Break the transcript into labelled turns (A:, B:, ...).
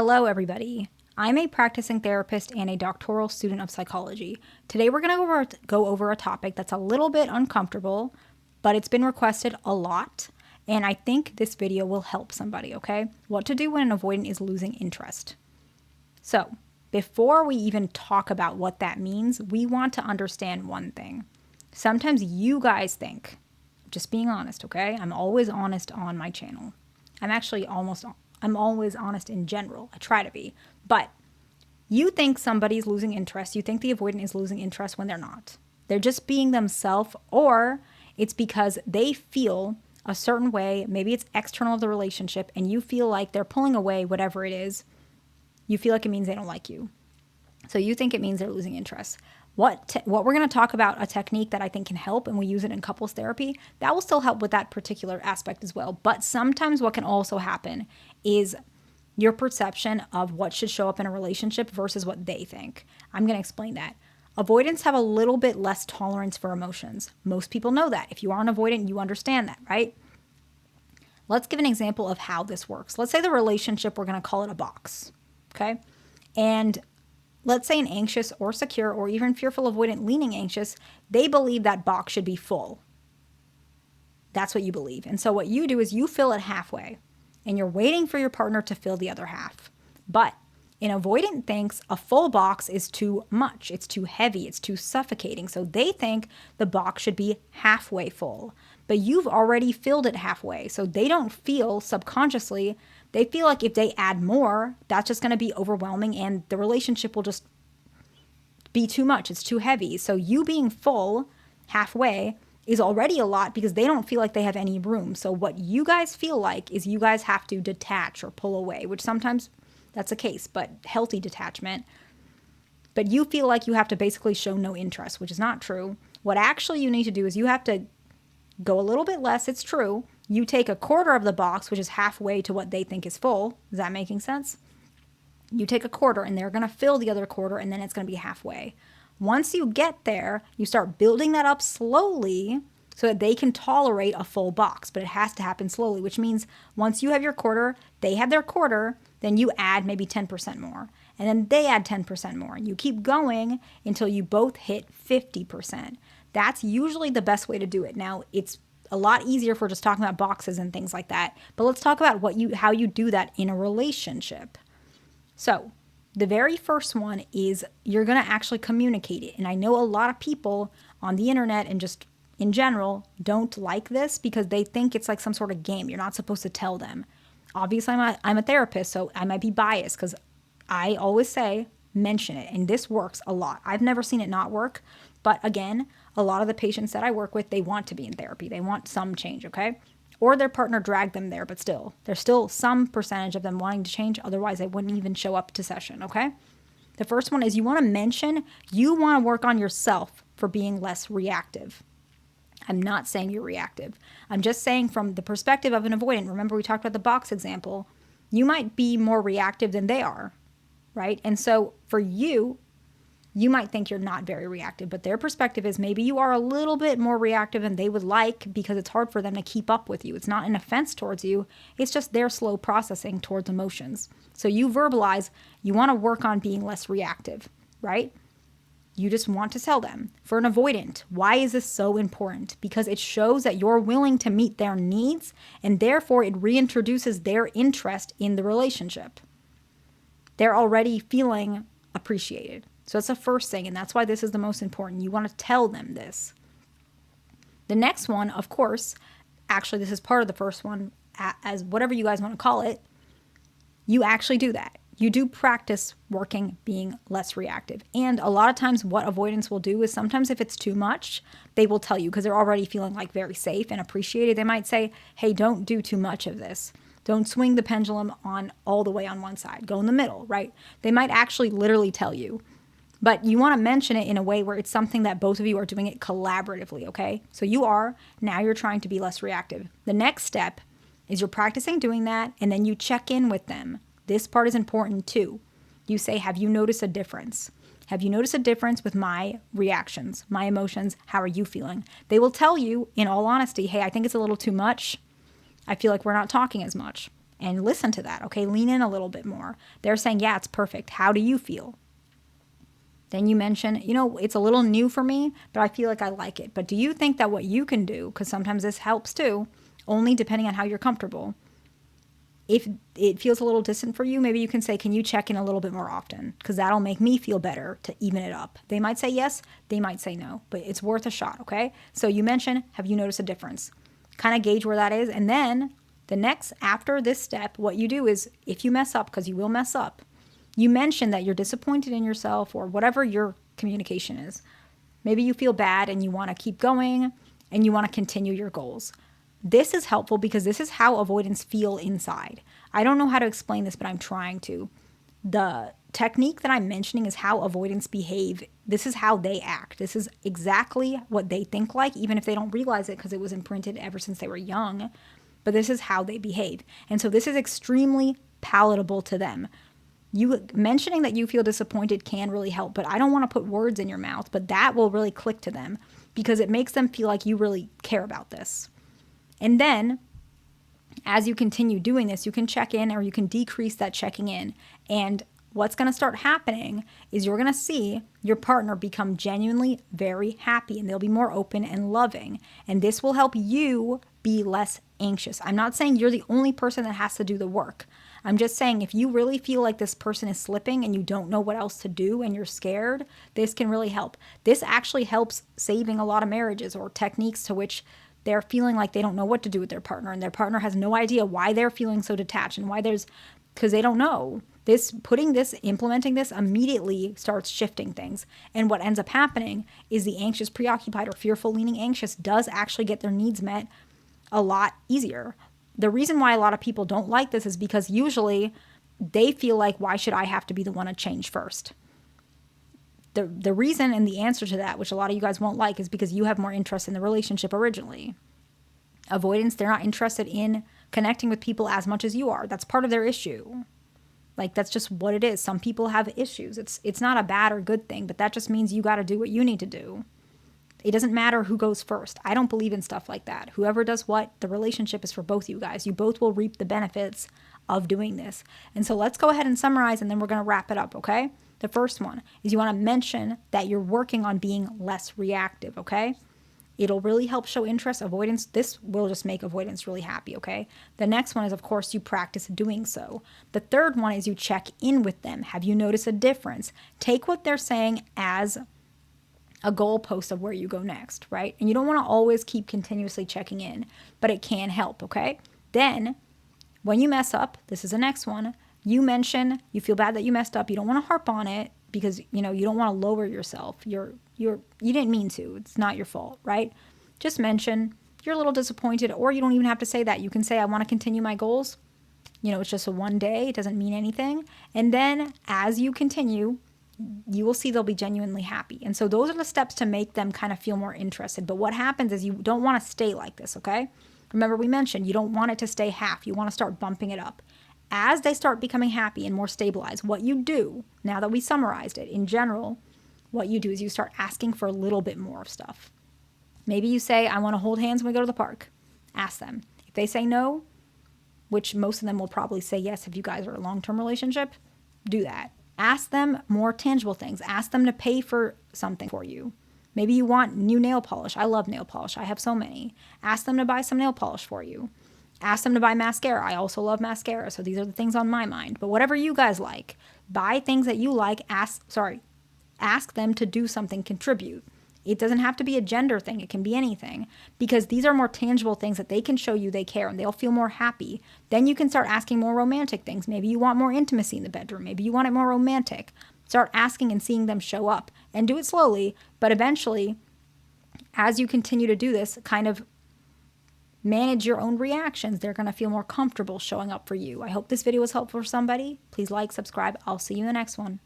A: Hello, everybody. I'm a practicing therapist and a doctoral student of psychology. Today, we're going to go over a topic that's a little bit uncomfortable, but it's been requested a lot, and I think this video will help somebody, okay? What to do when an avoidant is losing interest. So, before we even talk about what that means, we want to understand one thing. Sometimes you guys think, just being honest, okay? I'm always honest on my channel. I'm always honest in general. I try to be. But you think somebody's losing interest. You think the avoidant is losing interest when they're not. They're just being themselves, or it's because they feel a certain way. Maybe it's external of the relationship, and you feel like they're pulling away, whatever it is. You feel like it means they don't like you. So you think it means they're losing interest. What we're going to talk about, a technique that I think can help, and we use it in couples therapy, that will still help with that particular aspect as well. But sometimes what can also happen is your perception of what should show up in a relationship versus what they think. I'm going to explain that. Avoidants have a little bit less tolerance for emotions. Most people know that. If you are an avoidant, you understand that, right? Let's give an example of how this works. Let's say the relationship, we're going to call it a box, okay? And let's say an anxious or secure or even fearful avoidant leaning anxious, they believe that box should be full. That's what you believe. And so what you do is you fill it halfway and you're waiting for your partner to fill the other half. But an avoidant thinks a full box is too much. It's too heavy. It's too suffocating. So they think the box should be halfway full. But you've already filled it halfway. So they don't feel subconsciously, they feel like if they add more, that's just going to be overwhelming and the relationship will just be too much. It's too heavy. So you being full halfway is already a lot because they don't feel like they have any room. So what you guys feel like is you guys have to detach or pull away, which sometimes that's the case, but healthy detachment. But you feel like you have to basically show no interest, which is not true. What actually you need to do is you have to go a little bit less. It's true. You take a quarter of the box, which is halfway to what they think is full. Is that making sense? You take a quarter and they're going to fill the other quarter and then it's going to be halfway. Once you get there, you start building that up slowly so that they can tolerate a full box, but it has to happen slowly, which means once you have your quarter, they have their quarter, then you add maybe 10% more, and then they add 10% more, and you keep going until you both hit 50%. That's usually the best way to do it. Now, it's a lot easier if we're just talking about boxes and things like that, but let's talk about how you do that in a relationship. So the very first one is you're going to actually communicate it. And I know a lot of people on the internet and just in general don't like this because they think it's like some sort of game. You're not supposed to tell them. Obviously, I'm a therapist, so I might be biased because I always say mention it. And this works a lot. I've never seen it not work. But again, a lot of the patients that I work with, they want to be in therapy. They want some change, okay? Or their partner dragged them there, but still, there's still some percentage of them wanting to change. Otherwise, they wouldn't even show up to session, okay? The first one is you want to mention you want to work on yourself for being less reactive. I'm not saying you're reactive. I'm just saying from the perspective of an avoidant, remember we talked about the box example, you might be more reactive than they are, right? And so for you, you might think you're not very reactive, but their perspective is maybe you are a little bit more reactive than they would like because it's hard for them to keep up with you. It's not an offense towards you. It's just their slow processing towards emotions. So you verbalize, you want to work on being less reactive, right? You just want to tell them. For an avoidant, why is this so important? Because it shows that you're willing to meet their needs and therefore it reintroduces their interest in the relationship. They're already feeling appreciated. So that's the first thing, and that's why this is the most important. You want to tell them this. The next one, of course, actually this is part of the first one, as whatever you guys want to call it, you actually do that. You do practice working being less reactive. And a lot of times what avoidants will do is sometimes if it's too much, they will tell you because they're already feeling like very safe and appreciated. They might say, hey, don't do too much of this. Don't swing the pendulum on all the way on one side. Go in the middle, right? They might actually literally tell you. But you want to mention it in a way where it's something that both of you are doing it collaboratively, okay? So now you're trying to be less reactive. The next step is you're practicing doing that, and then you check in with them. This part is important too. You say, have you noticed a difference? Have you noticed a difference with my reactions, my emotions? How are you feeling? They will tell you, in all honesty, hey, I think it's a little too much. I feel like we're not talking as much. and listen to that, okay? Lean in a little bit more. They're saying, yeah, it's perfect. How do you feel? Then you mention, it's a little new for me, but I feel like I like it. But do you think that what you can do, because sometimes this helps too, only depending on how you're comfortable, if it feels a little distant for you, maybe you can say, can you check in a little bit more often? Because that'll make me feel better to even it up. They might say yes, they might say no, but it's worth a shot, okay? So you mention, have you noticed a difference? Kind of gauge where that is. And then after this step, what you do is, if you mess up, because you will mess up, you mention that you're disappointed in yourself or whatever your communication is. Maybe you feel bad and you want to keep going and you want to continue your goals. This is helpful because this is how avoidants feel inside. I don't know how to explain this, but I'm trying to. The technique that I'm mentioning is how avoidants behave. This is how they act. This is exactly what they think like, even if they don't realize it because it was imprinted ever since they were young. But this is how they behave. And so this is extremely palatable to them. You mentioning that you feel disappointed can really help, but I don't want to put words in your mouth, but that will really click to them because it makes them feel like you really care about this. And then as you continue doing this, you can check in or you can decrease that checking in. And what's going to start happening is you're going to see your partner become genuinely very happy and they'll be more open and loving. And this will help you be less anxious. I'm not saying you're the only person that has to do the work. I'm just saying if you really feel like this person is slipping and you don't know what else to do and you're scared, this can really help. This actually helps saving a lot of marriages or techniques to which they're feeling like they don't know what to do with their partner and their partner has no idea why they're feeling so detached and because they don't know. Implementing this immediately starts shifting things. And what ends up happening is the anxious, preoccupied, or fearful leaning anxious does actually get their needs met a lot easier. The reason why a lot of people don't like this is because usually they feel like, why should I have to be the one to change first? The reason and the answer to that, which a lot of you guys won't like, is because you have more interest in the relationship originally. Avoidance, they're not interested in connecting with people as much as you are. That's part of their issue. Like, that's just what it is. Some people have issues. It's not a bad or good thing, but that just means you got to do what you need to do. It doesn't matter who goes first. I don't believe in stuff like that. Whoever does what, the relationship is for both you guys. You both will reap the benefits of doing this. And so let's go ahead and summarize, and then we're going to wrap it up, okay? The first one is you want to mention that you're working on being less reactive, okay? It'll really help show interest. Avoidance, this will just make avoidance really happy, okay? The next one is, of course, you practice doing so. The third one is you check in with them. Have you noticed a difference? Take what they're saying as a goalpost of where you go next, right? And you don't want to always keep continuously checking in, but it can help, okay? Then, when you mess up, this is the next one, you mention you feel bad that you messed up. You don't want to harp on it because, you don't want to lower yourself. You didn't mean to. It's not your fault, right? Just mention you're a little disappointed, or you don't even have to say that. You can say, I want to continue my goals. It's just a one day. It doesn't mean anything. And then as you continue, you will see they'll be genuinely happy. And so those are the steps to make them kind of feel more interested. But what happens is you don't want to stay like this, okay? Remember, we mentioned you don't want it to stay half. You want to start bumping it up. As they start becoming happy and more stabilized, what you do, now that we summarized it, in general, what you do is you start asking for a little bit more of stuff. Maybe you say, I want to hold hands when we go to the park. Ask them. If they say no, which most of them will probably say yes if you guys are in a long-term relationship, do that. Ask them more tangible things. Ask them to pay for something for you. Maybe you want new nail polish. I love nail polish. I have so many. Ask them to buy some nail polish for you. Ask them to buy mascara. I also love mascara, so these are the things on my mind. But whatever you guys like, buy things that you like. Ask them to do something, contribute. It doesn't have to be a gender thing. It can be anything, because these are more tangible things that they can show you they care and they'll feel more happy. Then you can start asking more romantic things. Maybe you want more intimacy in the bedroom. Maybe you want it more romantic. Start asking and seeing them show up, and do it slowly. But eventually, as you continue to do this, kind of manage your own reactions. They're going to feel more comfortable showing up for you. I hope this video was helpful for somebody. Please like, subscribe. I'll see you in the next one.